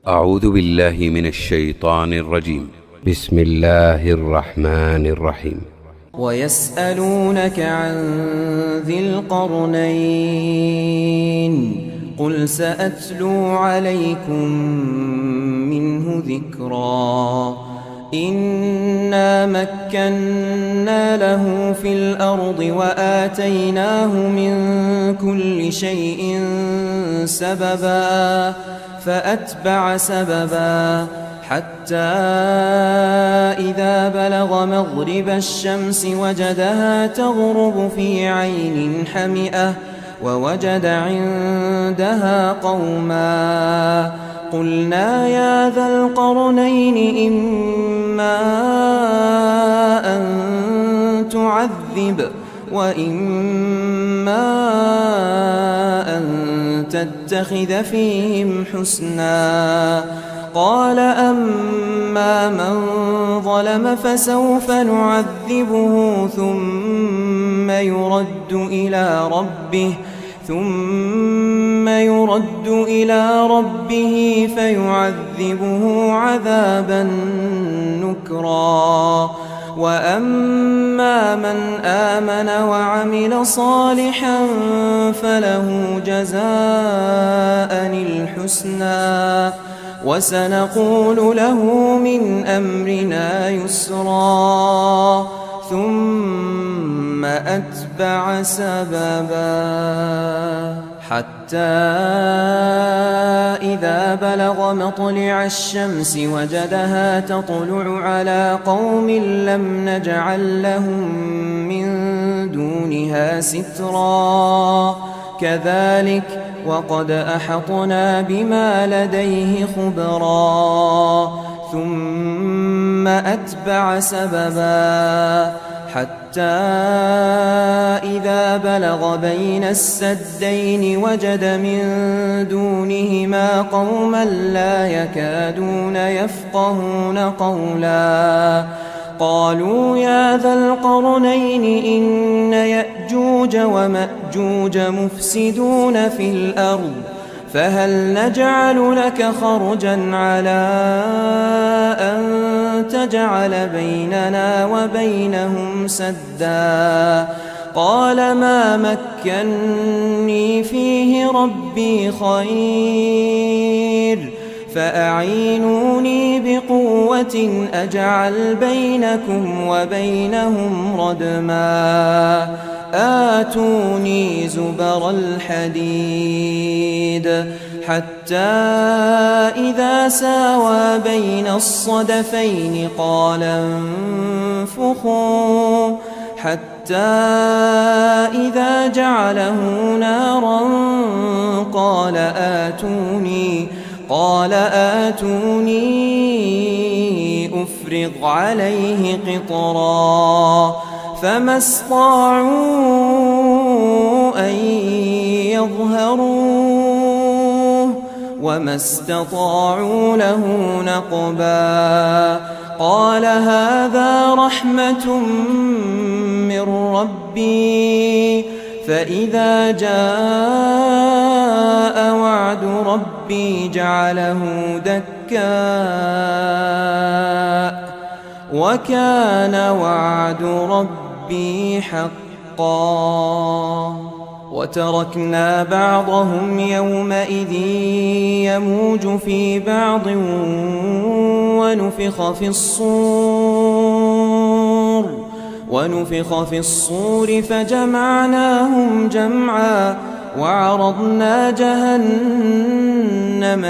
أعوذ بالله من الشيطان الرجيم. بسم الله الرحمن الرحيم. ويسألونك عن ذي القرنين قل سأتلو عليكم منه ذكرا إنا مكنا له في الأرض وآتيناه من كل شيء سببا فأتبع سببا حتى إذا بلغ مغرب الشمس وجدها تغرب في عين حمئة ووجد عندها قوما قلنا يا ذا القرنين إما أن تعذب وإما أن تتخذ فيهم حسنا قال أما من ظلم فسوف نعذبه ثم يرد إلى ربه فيعذبه عذابا نكرا وأما من آمن وعمل صالحا فله جزاء الحسنى وسنقول له من أمرنا يسرا ثم أتبع سببا حتى إذا بلغ مطلع الشمس وجدها تطلع على قوم لم نجعل لهم من دونها سترا كذلك وقد أحطنا بما لديه خبرا ثم أتبع سببا حتى إذا بلغ بين السدين وجد من دونهما قوما لا يكادون يفقهون قولا قالوا يا ذا القرنين إن يأجوج ومأجوج مفسدون في الأرض فهل نجعل لك خرجا على أن تجعل بيننا وبينهم سدا قال ما مكني فيه ربي خير فأعينوني بقوة أجعل بينكم وبينهم ردما آتوني زبر الحديد حتى إذا ساوى بين الصدفين قال انفخوا حتى إذا جعله نارا قال آتوني أفرغ عليه قطرا فما استطاعوا أن يظهروه وما استطاعوا له نقبا قال هذا رحمة من ربي فإذا جاء وعد ربي جعله دكاء وكان وعد ربي حقا وتركنا بعضهم يومئذ يموج في بعض ونفخ في الصور فجمعناهم جمعا وعرضنا جهنم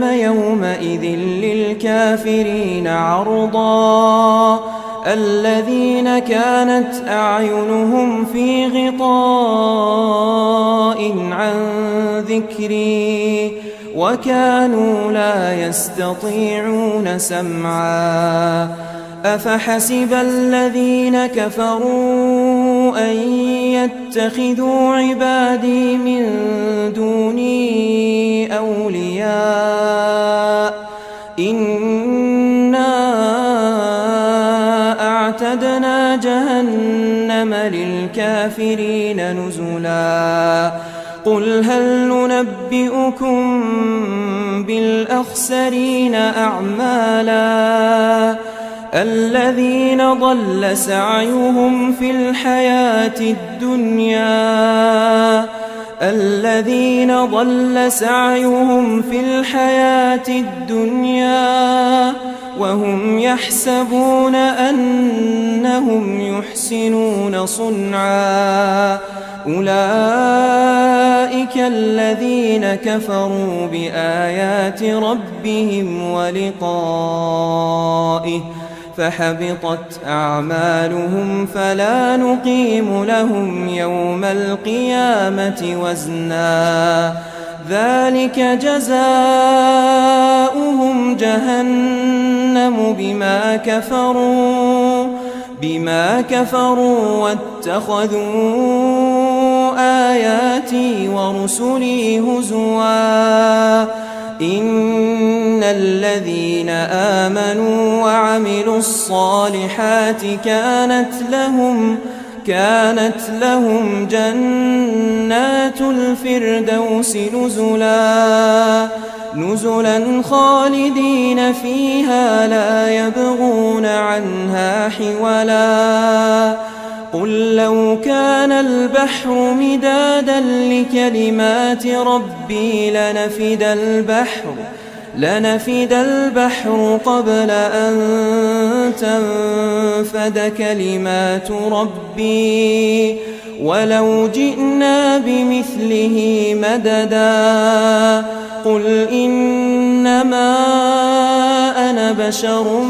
يومئذ للكافرين عرضا الذين كانت أعينهم في غطاء عن ذكري وكانوا لا يستطيعون سمعا أفحسب الذين كفروا أن يتخذوا عبادي من دوني أولياء إنا أعتدنا جهنم للكافرين نزلا قل هل ننبئكم بالأخسرين أعمالا الذين ضل سعيهم في الحياة الدنيا وهم يحسبون أنهم يحسنون صنعا أولئك الذين كفروا بآيات ربهم ولقائه فحبطت أعمالهم فلا نقيم لهم يوم القيامة وزنا ذلك جزاؤهم جهنم بما كفروا واتخذوا آياتي ورسلي هزوا إن الذين آمنوا وعملوا الصالحات كانت لهم جنات الفردوس نزلا خالدين فيها لا يبغون عنها حولا قل لو كان البحر مدادا لكلمات ربي لنفد البحر قبل أن تنفد كلمات ربي ولو جئنا بمثله مددا قل إنما أنا بشر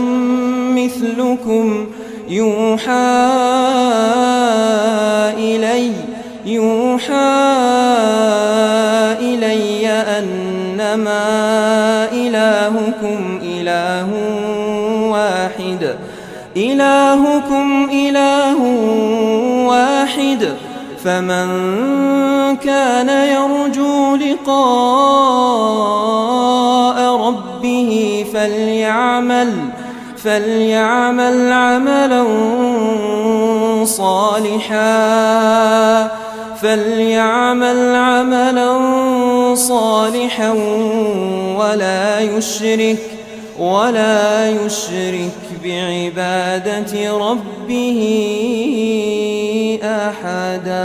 مثلكم يوحى إلي أنما إلهكم إله واحد فمن كان يرجو لقاء ربه فليعمل عملا صالحا ولا يشرك بعبادة ربه أحدا.